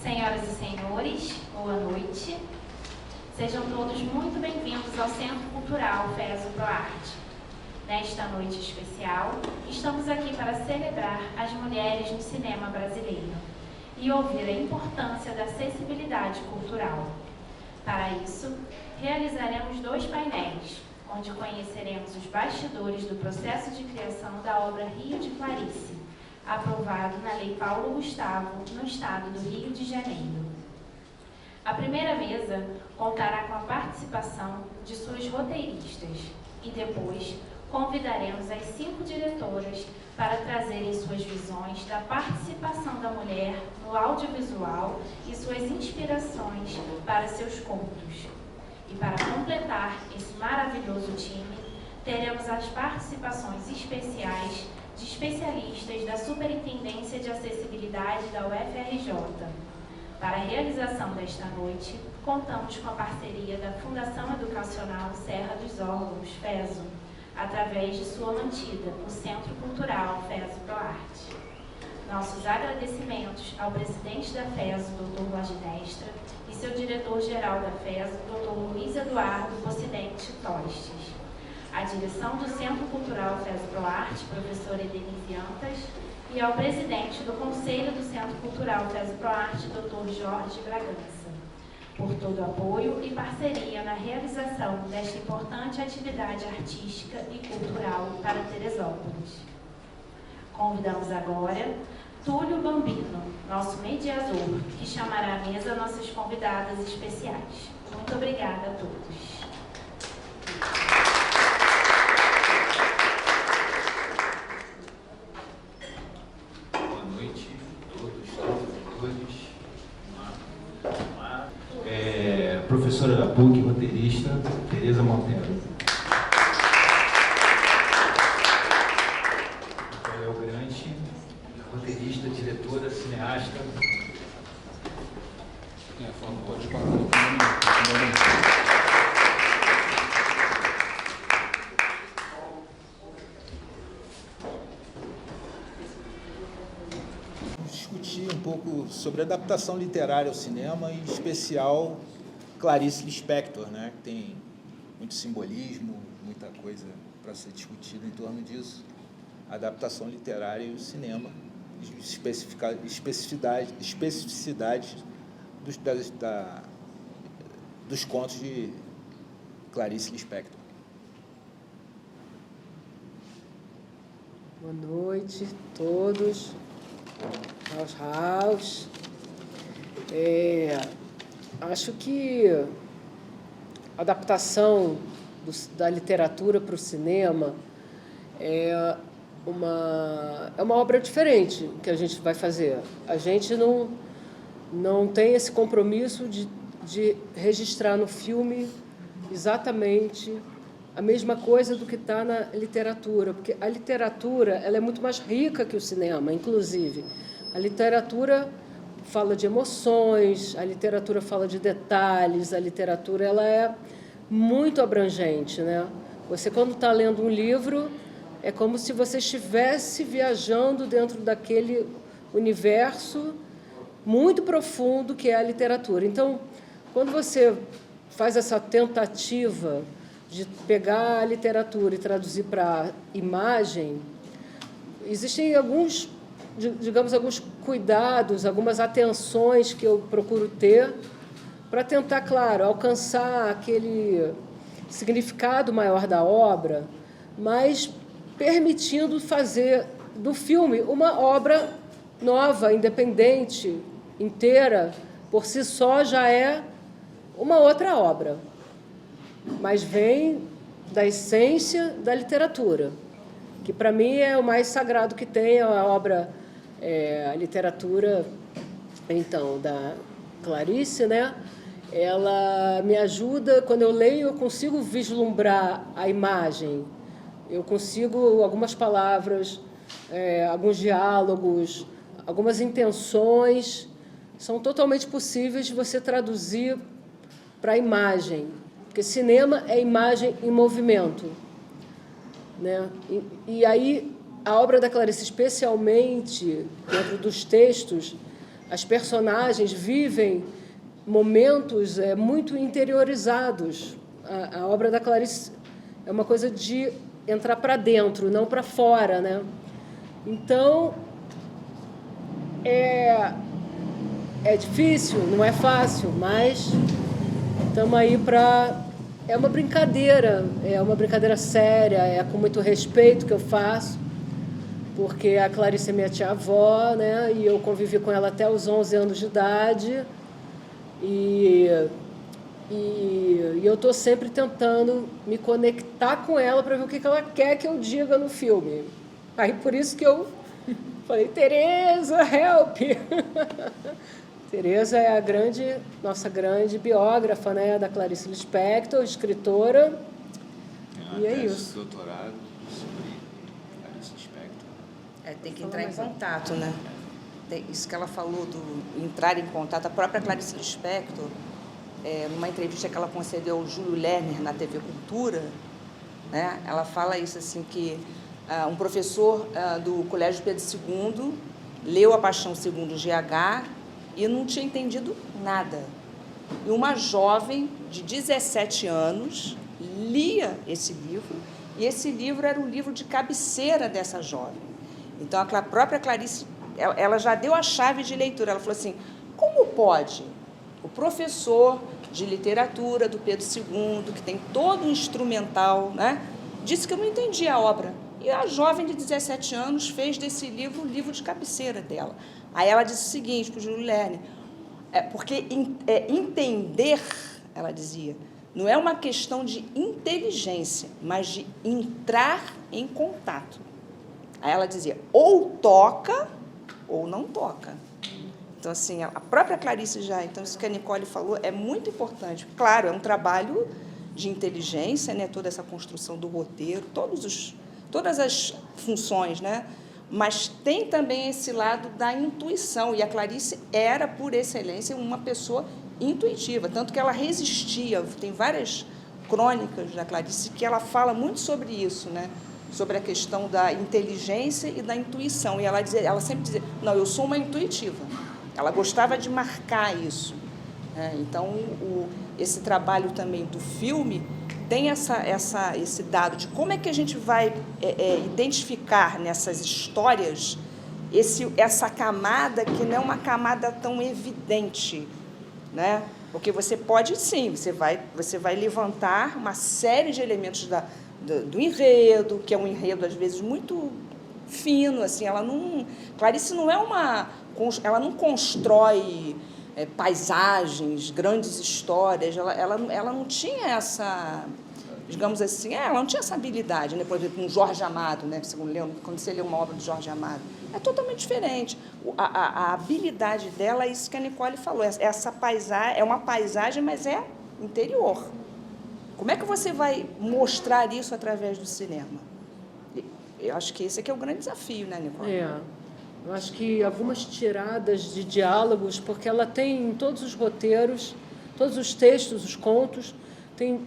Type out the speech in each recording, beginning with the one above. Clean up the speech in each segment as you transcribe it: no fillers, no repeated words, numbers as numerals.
Senhoras e senhores, boa noite. Sejam todos muito bem-vindos ao Centro Cultural FESO ProArte. Nesta noite especial, estamos aqui para celebrar as mulheres no cinema brasileiro e ouvir a importância da acessibilidade cultural. Para isso, realizaremos 2 painéis, onde conheceremos os bastidores do processo de criação da obra Rio de Clarice, aprovado na Lei Paulo Gustavo, no estado do Rio de Janeiro. A primeira mesa contará com a participação de suas roteiristas e depois convidaremos as 5 diretoras para trazerem suas visões da participação da mulher no audiovisual e suas inspirações para seus contos. E para completar esse maravilhoso time, teremos as participações especiais de especialistas da Superintendência de Acessibilidade da UFRJ. Para a realização desta noite, contamos com a parceria da Fundação Educacional Serra dos Órgãos, FESO, através de sua mantida, o Centro Cultural FESO ProArte. Nossos agradecimentos ao presidente da FESO, Dr. Vladimestra, e seu diretor-geral da FESO, Dr. Luiz Eduardo Pocidente Tostes. A direção do Centro Cultural FESO ProArte, professora Edenise Antas, e ao presidente do Conselho do Centro Cultural FESO ProArte, Dr. Jorge Bragança, por todo o apoio e parceria na realização desta importante atividade artística e cultural para Teresópolis. Convidamos agora Túlio Bambino, nosso mediador, que chamará à mesa nossas convidadas especiais. Muito obrigada a todos. Boa noite a todos. Professora da PUC, roteirista, Tereza Montero. Rafael Grande, roteirista, diretora, cineasta. Pode falar. Discutir um pouco sobre adaptação literária ao cinema, em especial Clarice Lispector, né? Que tem muito simbolismo, muita coisa para ser discutida em torno disso. Adaptação literária e o cinema, especificidades dos contos de Clarice Lispector. Boa noite a todos. House. Acho que a adaptação da literatura para o cinema é uma obra diferente que a gente vai fazer. A gente não tem esse compromisso de registrar no filme exatamente a mesma coisa do que está na literatura, porque a literatura ela é muito mais rica que o cinema, inclusive. A literatura fala de emoções, a literatura fala de detalhes, a literatura ela é muito abrangente, né? Você, quando está lendo um livro, é como se você estivesse viajando dentro daquele universo muito profundo que é a literatura. Então, quando você faz essa tentativa de pegar a literatura e traduzir para a imagem, existem alguns cuidados, algumas atenções que eu procuro ter para tentar, claro, alcançar aquele significado maior da obra, mas permitindo fazer do filme uma obra nova, independente, inteira, por si só já é uma outra obra, mas vem da essência da literatura, que para mim é o mais sagrado que tem, a obra, a literatura, então, da Clarice, né? Ela me ajuda, quando eu leio, eu consigo vislumbrar a imagem, eu consigo, algumas palavras, alguns diálogos, algumas intenções, são totalmente possíveis de você traduzir para a imagem, porque cinema é imagem em movimento, né? E aí, a obra da Clarice, especialmente dentro dos textos, as personagens vivem momentos muito interiorizados. A obra da Clarice é uma coisa de entrar para dentro, não para fora, né? Então, é difícil, não é fácil, mas estamos aí para... É uma brincadeira séria, é com muito respeito que eu faço, porque a Clarice é minha tia-avó, né? E eu convivi com ela até os 11 anos de idade, e eu estou sempre tentando me conectar com ela para ver o que ela quer que eu diga no filme. Aí, por isso que eu falei, Tereza, help! Tereza é nossa grande biógrafa, né, da Clarice Lispector, escritora. E é isso. Doutorado sobre Clarice Lispector. Tem que entrar em contato, né? Isso que ela falou do entrar em contato. A própria Clarice Lispector, numa entrevista que ela concedeu ao Júlio Lerner na TV Cultura, né, ela fala isso assim, que um professor do Colégio Pedro II leu A Paixão segundo GH e não tinha entendido nada. E uma jovem de 17 anos lia esse livro, e esse livro era o livro de cabeceira dessa jovem. Então, a própria Clarice, ela já deu a chave de leitura. Ela falou assim, como pode o professor de literatura do Pedro II, que tem todo um instrumental, né, disse que eu não entendia a obra. E a jovem de 17 anos fez desse livro o livro de cabeceira dela. Aí ela disse o seguinte para o Júlio Lerner, porque entender, ela dizia, não é uma questão de inteligência, mas de entrar em contato. Aí ela dizia, ou toca ou não toca. Então, assim, a própria Clarice já... Então, isso que a Nicole falou é muito importante. Claro, é um trabalho de inteligência, né? Toda essa construção do roteiro, todas as funções, né? Mas tem também esse lado da intuição, e a Clarice era, por excelência, uma pessoa intuitiva, tanto que ela resistia. Tem várias crônicas da Clarice que ela fala muito sobre isso, né? Sobre a questão da inteligência e da intuição. E ela sempre dizia, não, eu sou uma intuitiva. Ela gostava de marcar isso. Então, esse trabalho também do filme tem esse dado de como é que a gente vai identificar nessas histórias essa camada que não é uma camada tão evidente, né? Porque você pode, sim, você vai levantar uma série de elementos do enredo, que é um enredo, às vezes, muito fino, assim, Clarice não ela não constrói paisagens, grandes histórias, ela não tinha essa, digamos assim, ela não tinha essa habilidade, né? Por exemplo, um Jorge Amado, né? Quando você lê uma obra do Jorge Amado, é totalmente diferente. A habilidade dela é isso que a Nicole falou, essa paisagem, é uma paisagem, mas é interior. Como é que você vai mostrar isso através do cinema? Eu acho que esse aqui é o grande desafio, né, Nicole? Eu acho que algumas tiradas de diálogos, porque ela tem em todos os roteiros, todos os textos, os contos, tem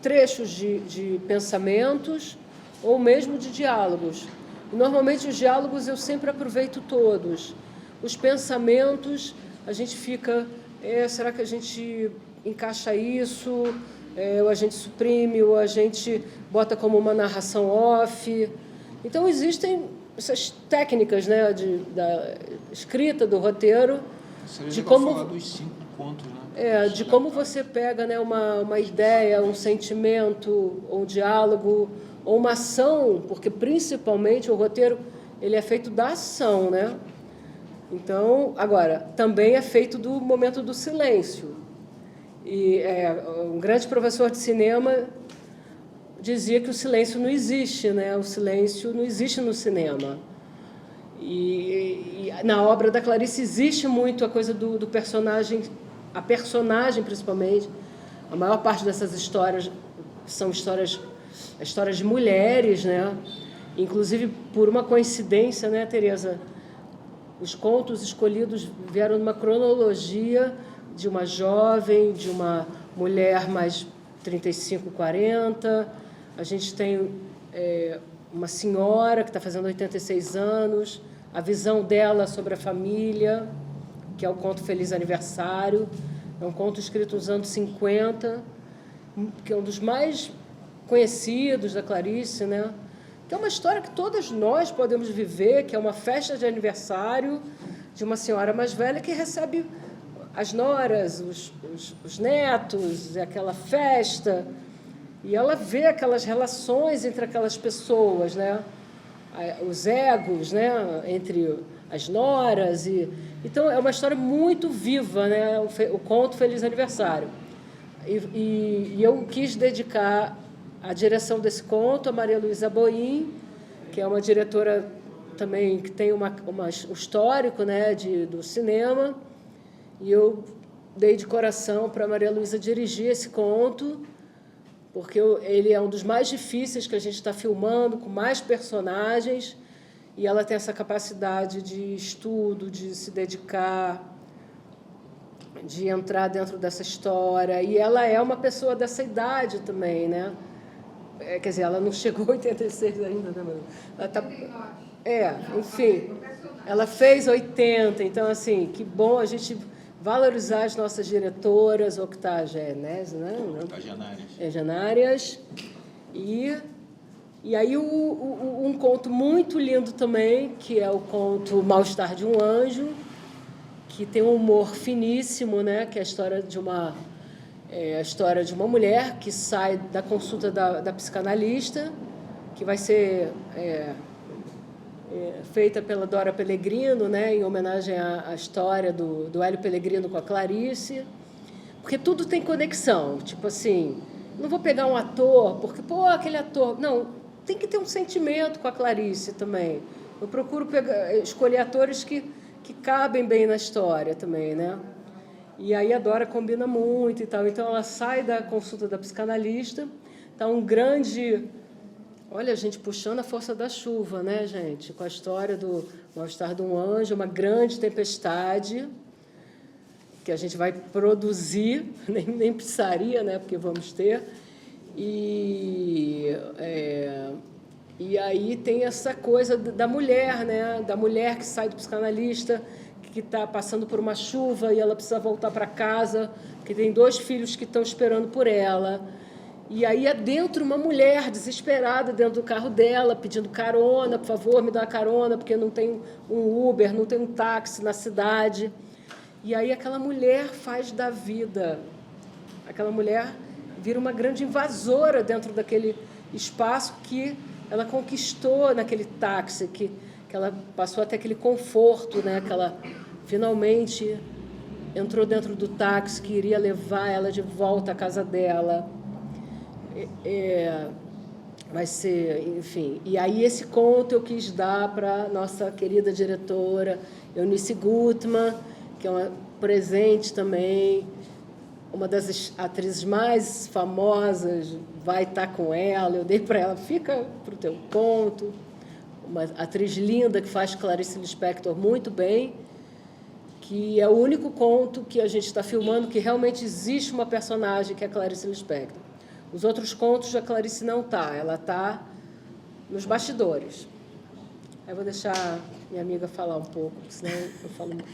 trechos de pensamentos ou mesmo de diálogos. E, normalmente, os diálogos eu sempre aproveito todos. Os pensamentos, a gente fica, será que a gente encaixa isso? Ou a gente suprime, ou a gente bota como uma narração off. Então, existem essas técnicas, né, da escrita do roteiro, de como falar dos 5 contos, né? De como você pega, né, uma ideia, um sentimento, ou um diálogo, ou uma ação, porque principalmente o roteiro ele é feito da ação, né? Então, agora, também é feito do momento do silêncio. E um grande professor de cinema dizia que o silêncio não existe, né? O silêncio não existe no cinema. E na obra da Clarice existe muito a coisa do personagem, a personagem principalmente. A maior parte dessas histórias são histórias de mulheres, né? Inclusive, por uma coincidência, né, Tereza? Os contos escolhidos vieram numa cronologia de uma jovem, de uma mulher mais 35, 40. A gente tem uma senhora que está fazendo 86 anos, a visão dela sobre a família, que é o conto Feliz Aniversário. É um conto escrito nos anos 50, que é um dos mais conhecidos da Clarice, né? Que é uma história que todas nós podemos viver, que é uma festa de aniversário de uma senhora mais velha que recebe as noras, os netos, aquela festa, e ela vê aquelas relações entre aquelas pessoas, né? Os egos, né? Entre as noras. Então, é uma história muito viva, né? O conto Feliz Aniversário. E eu quis dedicar a direção desse conto a Maria Luísa Boim, que é uma diretora também que tem um histórico, né, do cinema, e eu dei de coração para a Maria Luísa dirigir esse conto, porque ele é um dos mais difíceis que a gente está filmando, com mais personagens, e ela tem essa capacidade de estudo, de se dedicar, de entrar dentro dessa história, e ela é uma pessoa dessa idade também, né? Quer dizer, ela não chegou a 86 ainda, né, mano? Ela tá... enfim, ela fez 80, então, assim, que bom a gente valorizar as nossas diretoras octogenárias, né? Octogenárias. E aí um conto muito lindo também, que é o conto Mal-Estar de um Anjo, que tem um humor finíssimo, né? Que é a história de uma mulher que sai da consulta da psicanalista, que vai ser feita pela Dora Pellegrino, né, em homenagem à história do Hélio Pellegrino com a Clarice, porque tudo tem conexão. Tipo assim, não vou pegar um ator, porque, aquele ator... Não, tem que ter um sentimento com a Clarice também. Eu procuro escolher atores que cabem bem na história também, né? E aí a Dora combina muito e tal. Então, ela sai da consulta da psicanalista, está um grande... Olha, a gente puxando a força da chuva, né, gente? Com a história do Mal-Estar de um Anjo, uma grande tempestade que a gente vai produzir, nem precisaria, né, porque vamos ter. E aí tem essa coisa da mulher, né? Da mulher que sai do psicanalista, que está passando por uma chuva e ela precisa voltar para casa, porque tem 2 filhos que estão esperando por ela. E aí dentro uma mulher desesperada dentro do carro dela, pedindo carona, por favor, me dá uma carona, porque não tem um Uber, não tem um táxi na cidade. E aí aquela mulher faz da vida. Aquela mulher vira uma grande invasora dentro daquele espaço que ela conquistou naquele táxi, que ela passou até aquele conforto, né? Que ela finalmente entrou dentro do táxi que iria levar ela de volta à casa dela. Vai ser, enfim. E aí esse conto eu quis dar para nossa querida diretora Eunice Gutmann, que é uma presente também, uma das atrizes mais famosas, vai estar com ela. Eu dei para ela, fica para o teu conto. Uma atriz linda que faz Clarice Lispector muito bem, que é o único conto que a gente está filmando que realmente existe uma personagem que é Clarice Lispector. Os outros contos a Clarice não está, ela está nos bastidores. Aí eu vou deixar minha amiga falar um pouco, senão eu falo muito.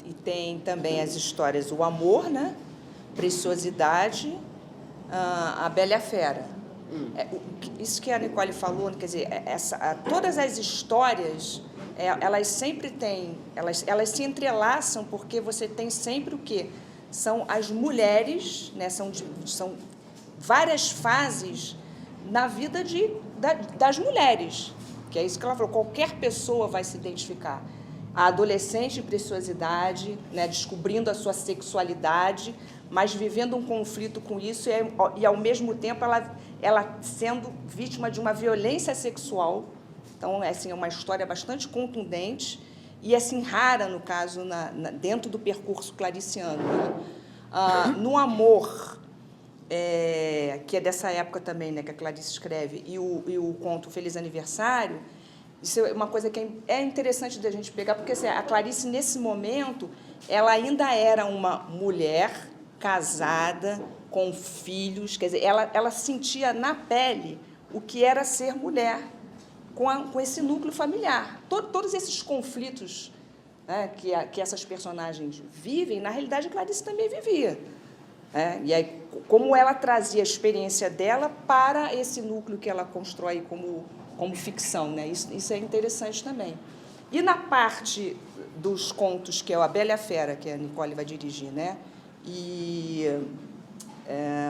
E tem também as histórias O Amor, né? Preciosidade, A Bela e a Fera. Isso que a Nicole falou, quer dizer, todas as histórias, elas sempre têm, elas se entrelaçam, porque você tem sempre o quê? São as mulheres, né? São várias fases na vida das mulheres, que é isso que ela falou, qualquer pessoa vai se identificar. A adolescente em preciosidade, né, descobrindo a sua sexualidade, mas vivendo um conflito com isso e ao mesmo tempo, ela sendo vítima de uma violência sexual. Então, assim, é uma história bastante contundente e, assim, rara, no caso, dentro do percurso clariciano. Né? No Amor... que é dessa época também, né, que a Clarice escreve, e o conto Feliz Aniversário, isso é uma coisa que é interessante da gente pegar, porque assim, a Clarice, nesse momento, ela ainda era uma mulher casada, com filhos, quer dizer, ela sentia na pele o que era ser mulher, com esse núcleo familiar. Todos esses conflitos né, que essas personagens vivem, na realidade a Clarice também vivia. E aí, como ela trazia a experiência dela para esse núcleo que ela constrói como ficção, né? Isso é interessante também. E na parte dos contos, que é A Bela e a Fera, que a Nicole vai dirigir, né? E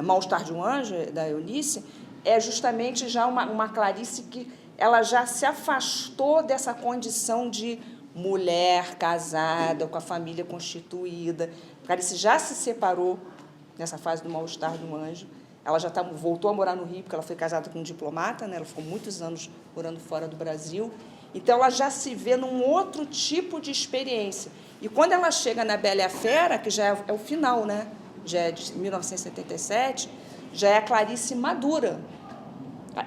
Mal-Estar de um Anjo, da Eunice, é justamente já uma Clarice que ela já se afastou dessa condição de mulher casada, com a família constituída. Clarice já se separou nessa fase do Mal-Estar de um Anjo. Ela já voltou a morar no Rio, porque ela foi casada com um diplomata, né? Ela ficou muitos anos morando fora do Brasil. Então, ela já se vê num outro tipo de experiência. E quando ela chega na Bela e a Fera, que já é o final, né? Já é de 1977, já é a Clarice madura.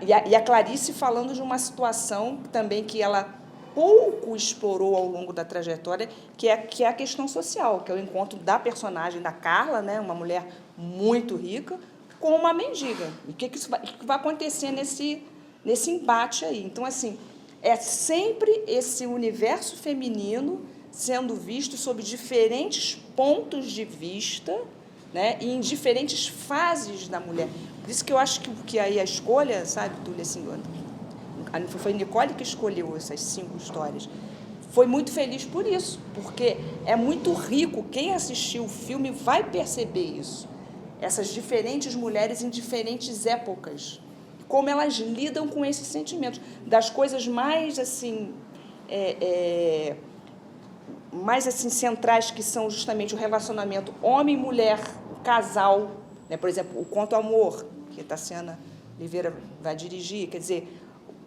E a Clarice falando de uma situação também que ela pouco explorou ao longo da trajetória, que é a questão social, que é o encontro da personagem da Carla, né, uma mulher muito rica, com uma mendiga. E o que vai acontecer nesse embate aí? Então, assim, é sempre esse universo feminino sendo visto sob diferentes pontos de vista, né, e em diferentes fases da mulher. Por isso que eu acho que aí a escolha, sabe, Túlia, assim, foi Nicole que escolheu essas 5 histórias. Foi muito feliz por isso, porque é muito rico. Quem assistiu o filme vai perceber isso. Essas diferentes mulheres em diferentes épocas. Como elas lidam com esses sentimentos. Das coisas mais, assim, centrais, que são justamente o relacionamento homem-mulher, o casal. Né? Por exemplo, o Conto Amor, que a Tassiana Oliveira vai dirigir. Quer dizer,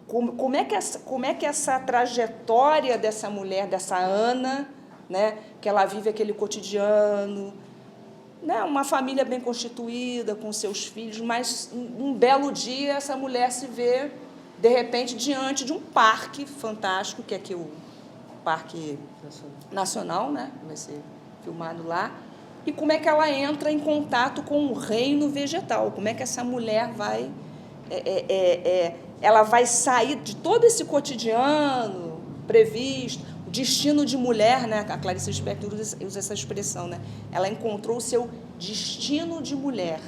como é que essa trajetória dessa mulher, dessa Ana, né, que ela vive aquele cotidiano, né, uma família bem constituída, com seus filhos, mas um belo dia essa mulher se vê, de repente, diante de um parque fantástico, que é aqui o Parque Nacional, né, vai ser filmado lá, e como é que ela entra em contato com o reino vegetal, como é que essa mulher vai... ela vai sair de todo esse cotidiano previsto, o destino de mulher, né? A Clarice Lispector usa essa expressão, né? Ela encontrou o seu destino de mulher.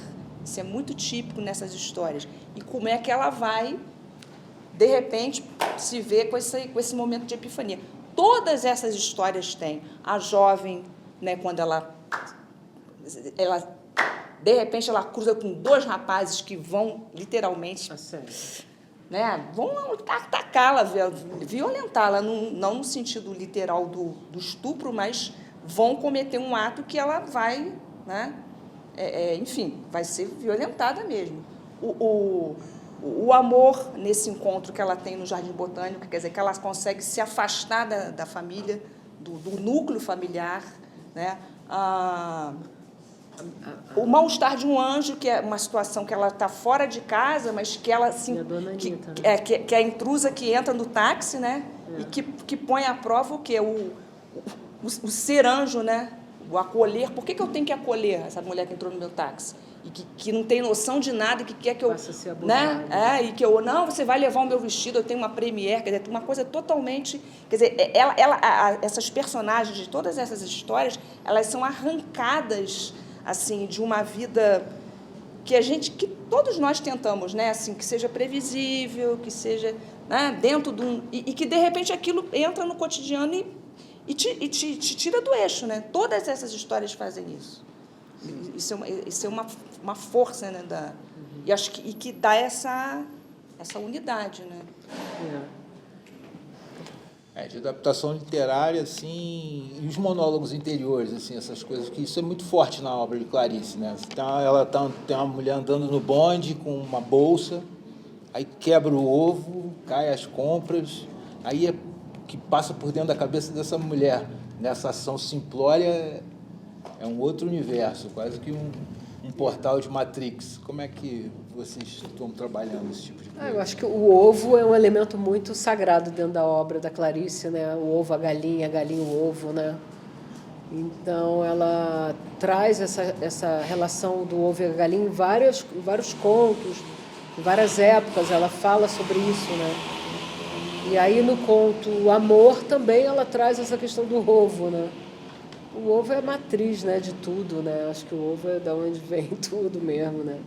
Isso é muito típico nessas histórias. E como é que ela vai, de repente, se ver com esse momento de epifania. Todas essas histórias têm. A jovem, né, quando ela de repente, ela cruza com 2 rapazes que vão, literalmente, né, vão atacá-la, violentá-la, não no sentido literal do estupro, mas vão cometer um ato que ela vai, né, enfim, vai ser violentada mesmo. O amor nesse encontro que ela tem no Jardim Botânico, quer dizer, que ela consegue se afastar da família, do núcleo familiar, né? O Mal-Estar de um Anjo, que é uma situação que ela está fora de casa, mas que ela assim, que é a intrusa que entra no táxi, né? E que põe à prova o quê? O ser anjo, né? O acolher. Por que eu tenho que acolher essa mulher que entrou no meu táxi? E que não tem noção de nada, e que quer que eu... Passa a ser abusada. Né? E que eu... Não, você vai levar o meu vestido, eu tenho uma premiere, quer dizer, uma coisa totalmente... Quer dizer, essas personagens de todas essas histórias, elas são arrancadas, assim, de uma vida que todos nós tentamos, né? Assim, que seja previsível, que seja, né, dentro de um... E que, de repente, aquilo entra no cotidiano e te tira do eixo, né? Todas essas histórias fazem isso. Isso é uma força, né, e acho que dá essa unidade, né? De adaptação literária, assim, e os monólogos interiores, assim, essas coisas, que isso é muito forte na obra de Clarice, né? Tem uma mulher andando no bonde com uma bolsa, aí quebra o ovo, cai as compras, aí que passa por dentro da cabeça dessa mulher, nessa ação simplória, é um outro universo, quase que um portal de Matrix. Como é que vocês estão trabalhando esse tipo de coisa? Eu acho que o ovo é um elemento muito sagrado dentro da obra da Clarice, né? O ovo, a galinha o ovo, né? Então, ela traz essa relação do ovo e a galinha em vários contos, em várias épocas, ela fala sobre isso, né? E aí no conto O Amor também ela traz essa questão do ovo, né? O ovo é a matriz, né, de tudo, né? Acho que o ovo é da onde vem tudo mesmo, né?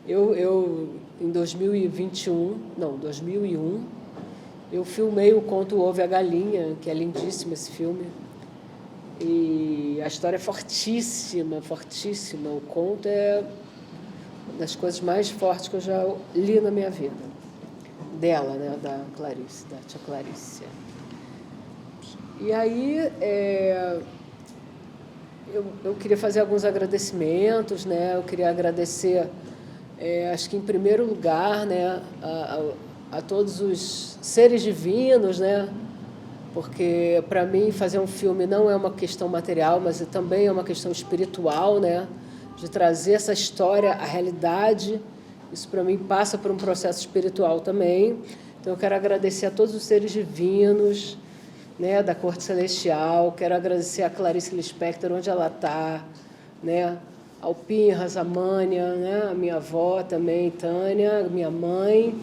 Eu em 2001, eu filmei o conto O Ovo e a Galinha, que é lindíssimo esse filme. E a história é fortíssima, fortíssima. O conto é uma das coisas mais fortes que eu já li na minha vida. Dela, né, da Clarice, da tia Clarice. E aí eu queria fazer alguns agradecimentos, né? Eu queria agradecer, acho que em primeiro lugar, né, a todos os seres divinos, né? Porque para mim fazer um filme não é uma questão material, mas também é uma questão espiritual, né? De trazer essa história à realidade. Isso para mim passa por um processo espiritual também. Então eu quero agradecer a todos os seres divinos, né, da Corte Celestial. Quero agradecer a Clarice Lispector, onde ela está, né? Ao Pinhas, a Mânia, né? A minha avó também, Tânia, minha mãe.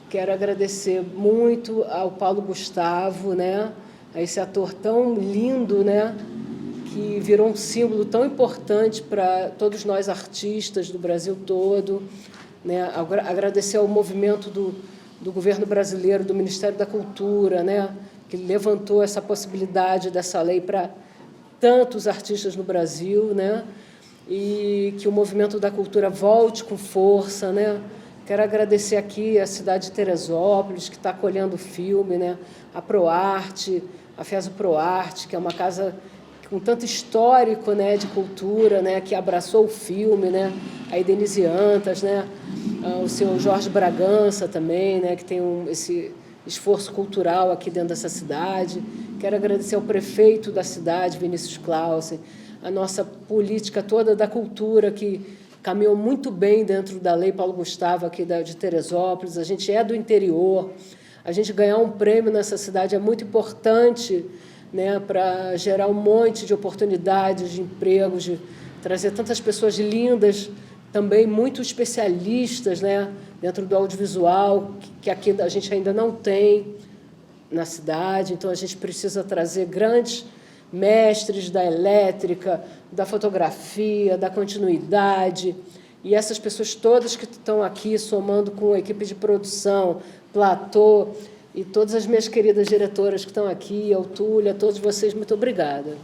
Quero agradecer muito ao Paulo Gustavo, né? A esse ator tão lindo, né? Que virou um símbolo tão importante para todos nós artistas do Brasil todo, né? Agradecer ao movimento do governo brasileiro, do Ministério da Cultura, né? Que levantou essa possibilidade dessa lei para tantos artistas no Brasil, né? E que o movimento da cultura volte com força, né? Quero agradecer aqui a cidade de Teresópolis, que está acolhendo o filme, né? A Proarte, a FESO Proarte, que é uma casa com tanto histórico, né, de cultura, né, que abraçou o filme, né? A Denise Antas, né? O senhor Jorge Bragança também, né, que tem esse esforço cultural aqui dentro dessa cidade. Quero agradecer ao prefeito da cidade, Vinícius Clausen, a nossa política toda da cultura, que caminhou muito bem dentro da Lei Paulo Gustavo, aqui de Teresópolis. A gente é do interior. A gente ganhar um prêmio nessa cidade é muito importante, né, para gerar um monte de oportunidades de empregos, de trazer tantas pessoas lindas, também muito especialistas, né, dentro do audiovisual, que aqui a gente ainda não tem na cidade. Então, a gente precisa trazer grandes mestres da elétrica, da fotografia, da continuidade, e essas pessoas todas que estão aqui somando com a equipe de produção, platô, e todas as minhas queridas diretoras que estão aqui, a Túlia, a todos vocês, muito obrigada.